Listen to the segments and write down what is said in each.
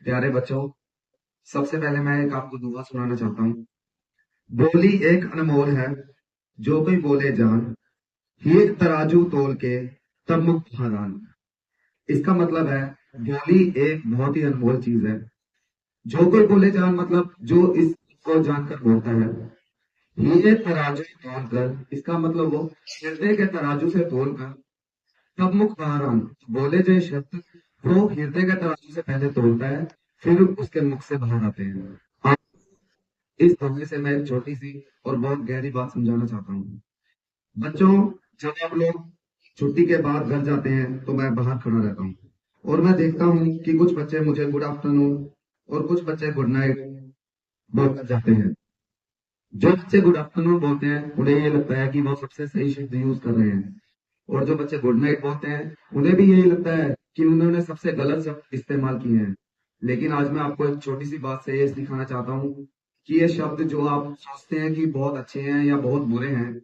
प्यारे बच्चों, सबसे पहले मैं एक आपको दुआ सुनाना चाहता हूँ। बोली एक अनमोल है, जो कोई बोले जान, हीर तराजू तोल के तब मुक्त हैरान। इसका मतलब है, बोली एक बहुत ही अनमोल चीज है। जो कोई बोले जान मतलब जो इसको जानकर बोलता है। हीरे तराजू तोल कर, इसका मतलब वो हृदय के तराजू से तोल कर तब मुख हैरान। बोले जो शब्द वो हृदय के तराजू से पहले तोलता है, फिर उसके मुख से बाहर आते हैं। इस हमले से मैं एक छोटी सी और बहुत गहरी बात समझाना चाहता हूँ। बच्चों, जब आप लोग छुट्टी के बाद घर जाते हैं तो मैं बाहर खड़ा रहता हूँ और मैं देखता हूँ कि कुछ बच्चे मुझे गुड आफ्टरनून और कुछ बच्चे गुड नाइट बोलकर जाते हैं। जो बच्चे गुड आफ्टरनून बोलते हैं उन्हें ये लगता है कि वो सबसे सही शब्द यूज कर रहे हैं, और जो बच्चे गुड नाइट बोलते हैं उन्हें भी यही लगता है कि उन्होंने सबसे गलत शब्द इस्तेमाल किए हैं। लेकिन आज मैं आपको एक छोटी सी बात से ये सिखाना चाहता हूँ कि ये शब्द जो आप सोचते हैं कि बहुत अच्छे हैं या बहुत बुरे हैं,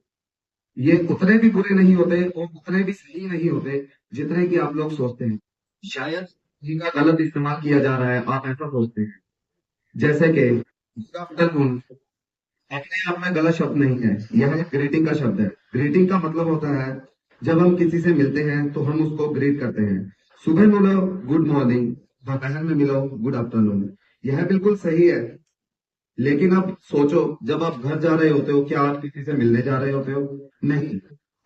ये उतने भी बुरे नहीं होते और उतने भी सही नहीं होते जितने कि आप लोग सोचते हैं। शायद इनका गलत इस्तेमाल किया जा रहा है, आप ऐसा सोचते हैं। जैसे कि गुड आफ्टरनून अपने आप में गलत शब्द नहीं है, यह एक ग्रीटिंग का शब्द है। ग्रीटिंग का मतलब होता है, जब हम किसी से मिलते हैं तो हम उसको ग्रीट करते हैं। सुबह मिलो गुड मॉर्निंग, दोपहर में मिलो गुड आफ्टरनून। यह बिल्कुल सही है। लेकिन अब सोचो, जब आप घर जा रहे होते हो, क्या आप किसी से मिलने जा रहे होते हो? नहीं,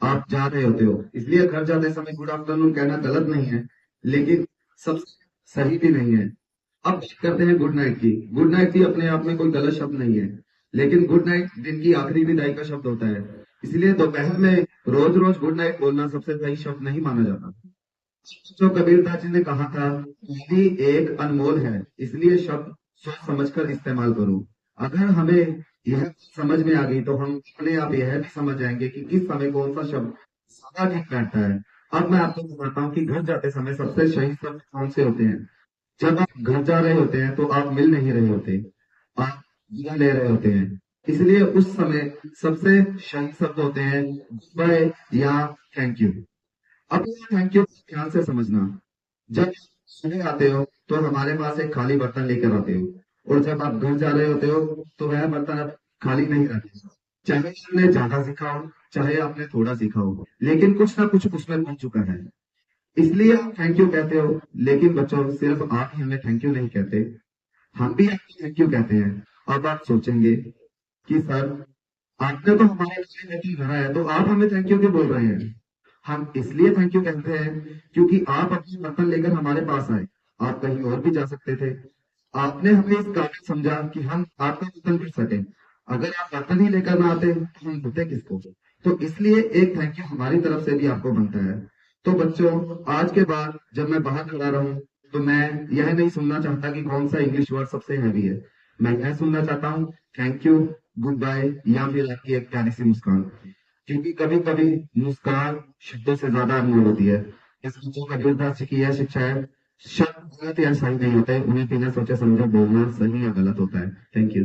आप जा रहे होते हो। इसलिए घर जाते समय गुड आफ्टरनून कहना गलत नहीं है, लेकिन सब सही भी नहीं है। अब बात करते हैं गुड नाइट की। गुड नाइट भी अपने आप में कोई गलत शब्द नहीं है, लेकिन गुड नाइट दिन की आखिरी विदाई का शब्द होता है। इसलिए दोपहर में रोज रोज गुड नाइट बोलना सबसे सही शब्द नहीं माना जाता। जो कबीरदास जी ने कहा था, हिंदी एक अनमोल है, इसलिए शब्द सोच समझकर इस्तेमाल करो। अगर हमें यह समझ में आ गई तो हम अपने आप यह भी समझ जाएंगे कि किस समय कौन सा शब्द ज्यादा ठीक बैठता है। अब मैं आपको बताता हूँ कि घर जाते समय सबसे सही शब्द कौन से होते हैं। जब आप घर जा रहे होते हैं तो आप मिल नहीं रहे होते, आप विदा ले रहे होते हैं। इसलिए उस समय सबसे सही शब्द होते हैं बाय या थैंक यू। अब थैंक यू ध्यान से समझना। जब सुबह आते हो तो हमारे पास एक खाली बर्तन लेकर आते हो, और जब आप घर जा रहे होते हो तो वह बर्तन अब खाली नहीं रहते। चाहे आपने ज्यादा सीखा हो, चाहे आपने थोड़ा सीखा हो, लेकिन कुछ ना कुछ उसमें बन चुका है। इसलिए आप थैंक यू कहते हो। लेकिन बच्चों, सिर्फ आप ही हमें थैंक यू नहीं कहते, हम भी आपको थैंक यू कहते हैं। अब आप सोचेंगे कि सर, आपने तो हमारे लिए वेतन भरा है, तो आप हमें थैंक यू क्यों बोल रहे हैं? हम इसलिए थैंक यू कहते हैं क्योंकि आप अपनी बर्तन लेकर हमारे पास आए। आप कहीं और भी जा सकते थे। आपने हमें इस काबिल समझा कि हम आपका बर्तन कर सके। अगर आप बर्तन ही लेकर ना आते तो हम देते किसको? तो इसलिए एक थैंक यू हमारी तरफ से भी आपको बनता है। तो बच्चों, आज के बाद जब मैं बाहर खड़ा रहूं तो मैं यह नहीं सुनना चाहता कि कौन सा इंग्लिश वर्ड सबसे हैवी है। मैं यह सुनना चाहता हूँ थैंक यू, गुड बाय, या फिर आपकी एक प्यारी सी मुस्कान। क्योंकि कभी कभी मुस्कान शब्दों से ज्यादा अनमोल होती है। इस बच्चों का कबीरदास जी की यह शिक्षा है, शब्द गलत या सही नहीं होते, उन्हें बिना सोचे समझे बोलना सही या गलत होता है। Thank you.